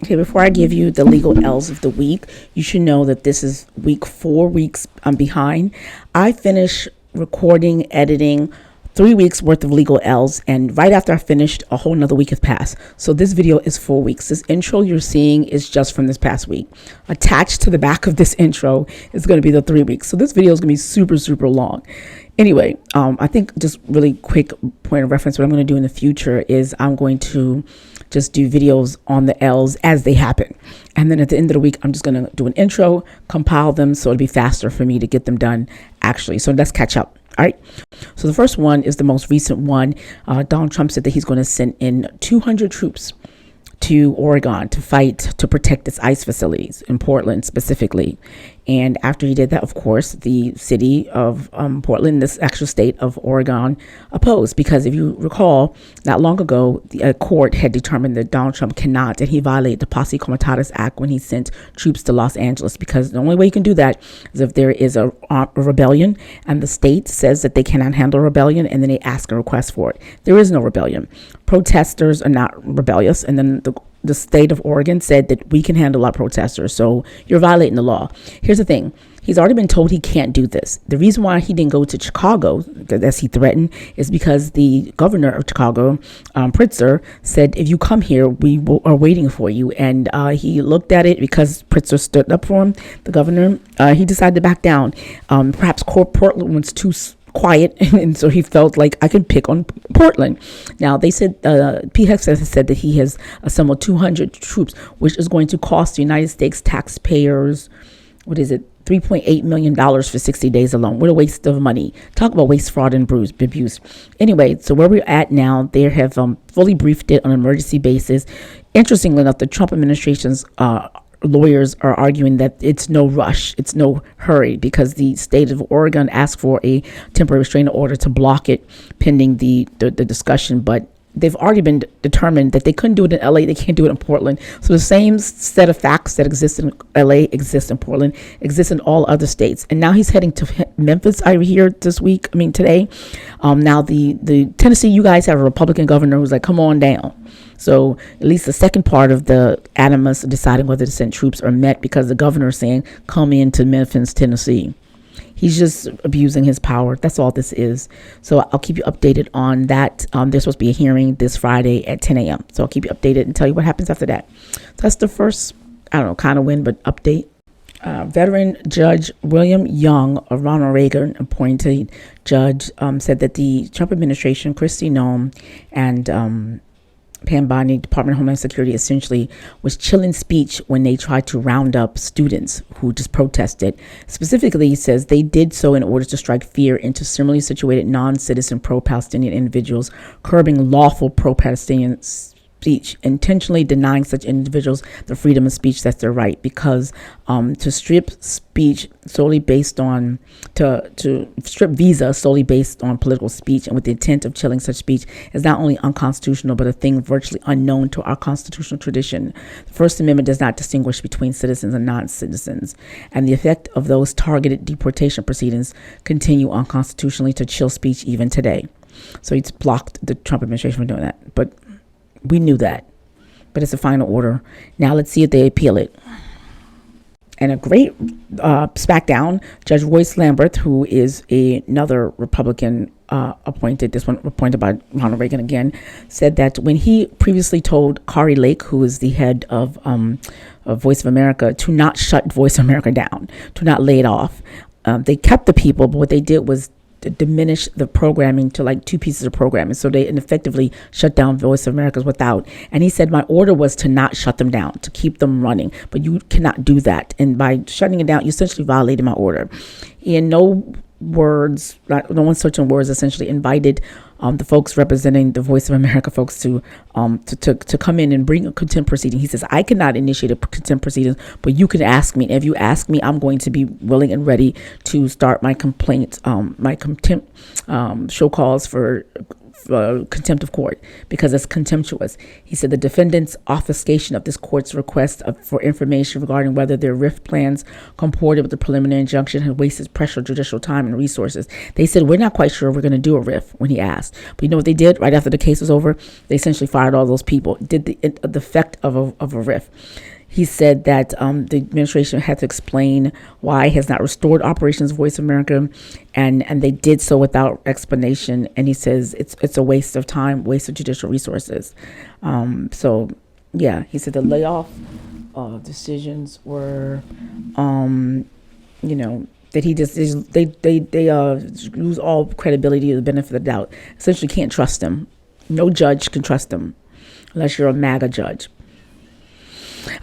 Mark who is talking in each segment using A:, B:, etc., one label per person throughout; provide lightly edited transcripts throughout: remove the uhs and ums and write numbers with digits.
A: Okay, before I give you the legal L's of the week, you should know that this is week 4 weeks I'm behind. I finished recording, editing 3 weeks worth of legal L's, and right after I finished, a whole nother week has passed. So this video is 4 weeks. This intro you're seeing is just from this past week. Attached to the back of this intro is going to be the 3 weeks. So this video is going to be super, super long. Anyway, I think just really quick point of reference, what I'm going to do in the future is I'm going to just do videos on the L's as they happen. And then at the end of the week, I'm just going to do an intro, compile them, so it'll be faster for me to get them done actually. So let's catch up. All right. So the first one is the most recent one. Donald Trump said that he's going to send in 200 troops to Oregon to fight to protect its ICE facilities in Portland specifically. And after he did that, of course, the city of Portland, this actual state of Oregon, opposed, because if you recall, not long ago, the court had determined that Donald Trump cannot, and he violated the Posse Comitatus Act when he sent troops to Los Angeles, because the only way you can do that is if there is a rebellion and the state says that they cannot handle rebellion, and then they ask a request for it. There is no rebellion. Protesters are not rebellious, and then the state of Oregon said that we can handle our protesters, so you're violating the law. Here's the thing. He's already been told he can't do this. The reason why he didn't go to Chicago, as he threatened, is because the governor of Chicago, Pritzker, said, if you come here, we are waiting for you. And he looked at it because Pritzker stood up for him, the governor. He decided to back down. Perhaps Portland was too quiet, and so he felt like I could pick on Portland. Now they said Pete Hegseth has said that he has assembled 200 troops, which is going to cost the United States taxpayers, what is it, $3.8 million for 60 days alone. What a waste of money. Talk about waste, fraud, and abuse. Anyway, so where we're at now, they have fully briefed it on an emergency basis. Interestingly enough, the Trump administration's lawyers are arguing that it's no rush, it's no hurry, because the state of Oregon asked for a temporary restraining order to block it pending the discussion, but they've already been determined that they couldn't do it in LA, they can't do it in Portland. So the same set of facts that exist in LA exists in Portland, exists in all other states. And now he's heading to Memphis, I hear today. Now the Tennessee, you guys have a Republican governor who's like, come on down. So at least the second part of the animus deciding whether to send troops are met, because the governor is saying, come into Memphis, Tennessee. He's just abusing his power. That's all this is. So I'll keep you updated on that. There's supposed to be a hearing this Friday at 10 a.m. So I'll keep you updated and tell you what happens after that. That's the first, I don't know, kind of win, but update. Veteran Judge William Young, a Ronald Reagan appointed judge, said that the Trump administration, Kristi Noem, and Pam Bondi, Department of Homeland Security, essentially was chilling speech when they tried to round up students who just protested. Specifically, he says they did so in order to strike fear into similarly situated non-citizen pro-Palestinian individuals, curbing lawful pro-Palestinian speech, intentionally denying such individuals the freedom of speech that's their right, because to strip speech solely based on to strip visa solely based on political speech and with the intent of chilling such speech is not only unconstitutional but a thing virtually unknown to our constitutional tradition. The First Amendment does not distinguish between citizens and non-citizens, and the effect of those targeted deportation proceedings continue unconstitutionally to chill speech even today. So he's blocked the Trump administration from doing that, but we knew that, but it's a final order. Now let's see if they appeal it. And a great smackdown, Judge Royce Lamberth, who is another Republican appointed, this one appointed by Ronald Reagan again, said that when he previously told Kari Lake, who is the head of Voice of America, to not shut Voice of America down, to not lay it off. They kept the people, but what they did was to diminish the programming to like 2 pieces of programming. So they effectively shut down Voice of America's without. And he said, my order was to not shut them down, to keep them running. But you cannot do that. And by shutting it down, you essentially violated my order. In no words, no uncertain words, essentially invited the folks representing the Voice of America folks to come in and bring a contempt proceeding. He says, I cannot initiate a contempt proceeding, but you can ask me. And if you ask me, I'm going to be willing and ready to start my complaint, my contempt show calls for contempt of court because it's contemptuous. He said the defendant's obfuscation of this court's request for information regarding whether their RIF plans comported with the preliminary injunction had wasted precious judicial time and resources. They said, we're not quite sure we're going to do a RIF when he asked. But you know what they did right after the case was over? They essentially fired all those people, did the effect of a RIF. He said that the administration had to explain why it has not restored Operations Voice America, and they did so without explanation. And he says it's a waste of time, waste of judicial resources. So, yeah, he said the layoff decisions were, that he just they lose all credibility or the benefit of the doubt. Essentially, can't trust him. No judge can trust him unless you're a MAGA judge.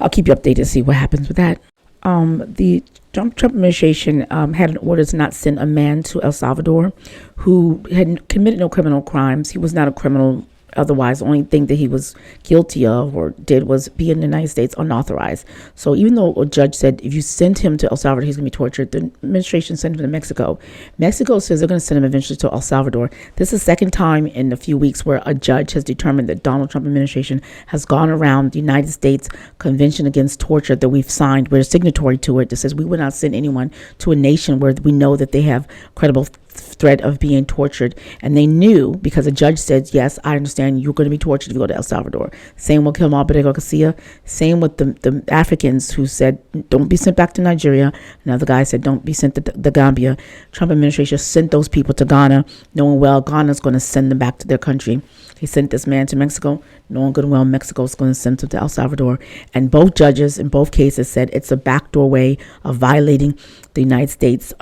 A: I'll keep you updated to see what happens with that. The Trump administration had an order to not send a man to El Salvador who had committed no criminal crimes. He was not a criminal otherwise. The only thing that he was guilty of or did was be in the United States unauthorized. So even though a judge said if you send him to El Salvador, he's going to be tortured, the administration sent him to Mexico. Mexico says they're going to send him eventually to El Salvador. This is the second time in a few weeks where a judge has determined that Donald Trump administration has gone around the United States Convention Against Torture that we've signed. We're signatory to it that says we will not send anyone to a nation where we know that they have credible threat of being tortured. And they knew because a judge said, yes, I understand you're going to be tortured if you go to El Salvador. Same with Kilmar Berego Garcia. Same with the Africans who said, don't be sent back to Nigeria. Another guy said, don't be sent to the Gambia. Trump administration sent those people to Ghana, knowing well Ghana's going to send them back to their country. He sent this man to Mexico, knowing good and well Mexico's going to send him to El Salvador. And both judges in both cases said it's a backdoor way of violating the United States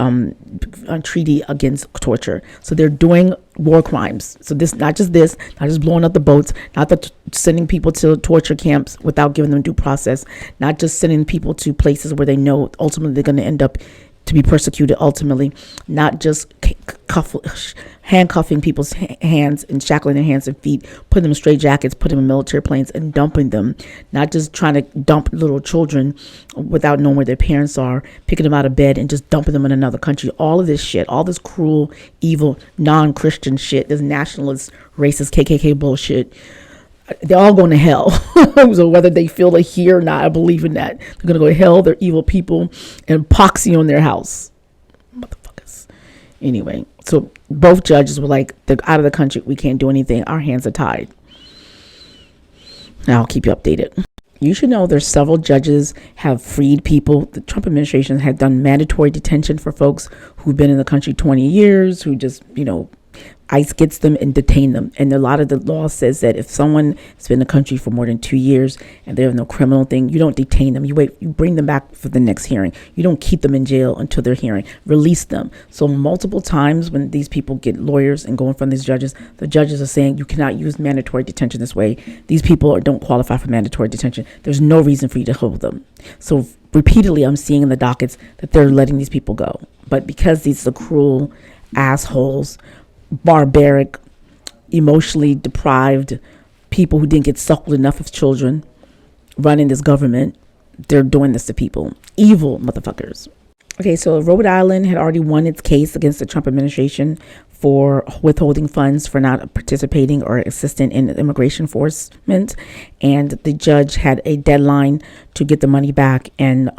A: treaty against torture. So they're doing war crimes. So not just blowing up the boats, not sending people to torture camps without giving them due process, not just sending people to places where they know ultimately they're going to end up to be persecuted ultimately, not just handcuffing people's hands and shackling their hands and feet, putting them in straight jackets, putting them in military planes and dumping them, not just trying to dump little children without knowing where their parents are, picking them out of bed and just dumping them in another country. All of this shit, all this cruel, evil, non-Christian shit, this nationalist, racist, KKK bullshit, they're all going to hell. So whether they feel it here or not, I believe in that. They're going to go to hell. They're evil people and poxy on their house. Motherfuckers. Anyway, so both judges were like, they're out of the country. We can't do anything. Our hands are tied. I'll keep you updated. You should know there's several judges have freed people. The Trump administration had done mandatory detention for folks who've been in the country 20 years, who just, ICE gets them and detain them. And a lot of the law says that if someone has been in the country for more than 2 years and they have no criminal thing, you don't detain them. You bring them back for the next hearing. You don't keep them in jail until their hearing. Release them. So multiple times when these people get lawyers and go in front of these judges, the judges are saying you cannot use mandatory detention this way. These people don't qualify for mandatory detention. There's no reason for you to hold them. So repeatedly I'm seeing in the dockets that they're letting these people go. But because these are cruel assholes, barbaric, emotionally deprived people who didn't get suckled enough as children running this government, they're doing this to people. Evil motherfuckers. Okay, so Rhode Island had already won its case against the Trump administration for withholding funds for not participating or assisting in immigration enforcement. And the judge had a deadline to get the money back, and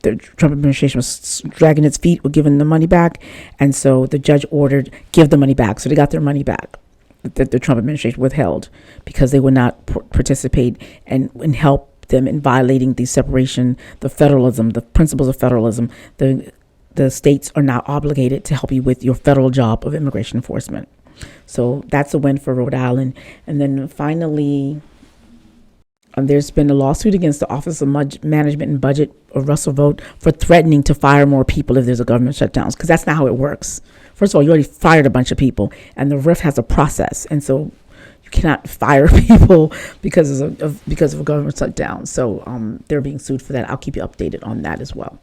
A: the Trump administration was dragging its feet with giving the money back. And so the judge ordered, give the money back. So they got their money back that the Trump administration withheld because they would not participate and help them in violating the separation, the federalism, the principles of federalism. The states are now obligated to help you with your federal job of immigration enforcement. So that's a win for Rhode Island. And then finally, there's been a lawsuit against the Office of Management and Budget of Russell Vought for threatening to fire more people if there's a government shutdown, because that's not how it works. First of all, you already fired a bunch of people, and the RIF has a process, and so you cannot fire people because of a government shutdown. So they're being sued for that. I'll keep you updated on that as well.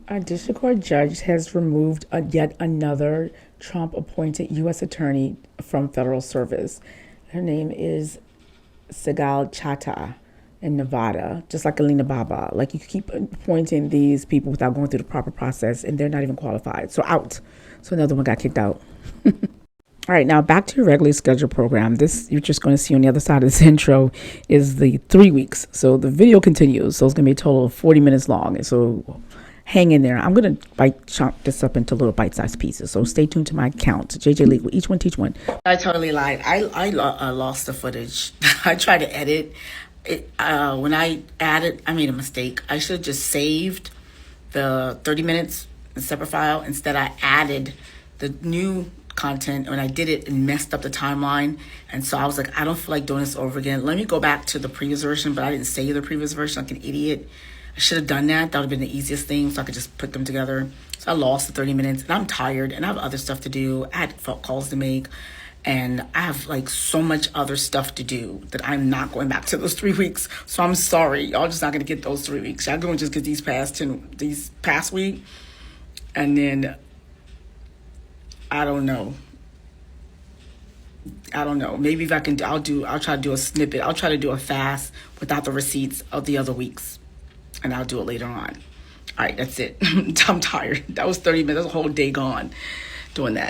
A: A district court judge has removed yet another Trump-appointed U.S. attorney from federal service. Her name is Seagal Chhata in Nevada, just like Alina Baba. Like, you keep appointing these people without going through the proper process, and they're not even qualified. So out. So another one got kicked out. All right, now back to your regularly scheduled program. This, you're just going to see on the other side of this intro, is the 3 weeks. So the video continues. So it's going to be a total of 40 minutes long. And so hang in there. I'm going to chop this up into little bite-sized pieces. So stay tuned to my account, JJ Legal. Each one teach one. I totally lied. I lost the footage. I tried to edit it. When I added, I made a mistake. I should have just saved the 30 minutes in a separate file. Instead, I added the new content. When I did it, it messed up the timeline. And so I was like, I don't feel like doing this over again. Let me go back to the previous version, but I didn't save the previous version like an idiot. I should have done that. That would have been the easiest thing, so I could just put them together. So I lost the 30 minutes, and I'm tired, and I have other stuff to do. I had phone calls to make, and I have like so much other stuff to do that I'm not going back to those 3 weeks. So I'm sorry, y'all just not gonna get those 3 weeks. Y'all going to just get these past week, and then I don't know. Maybe if I can, I'll try to do a snippet. I'll try to do a fast without the receipts of the other weeks, and I'll do it later on. All right, that's it. I'm tired. That was 30 minutes. That's a whole day gone doing that.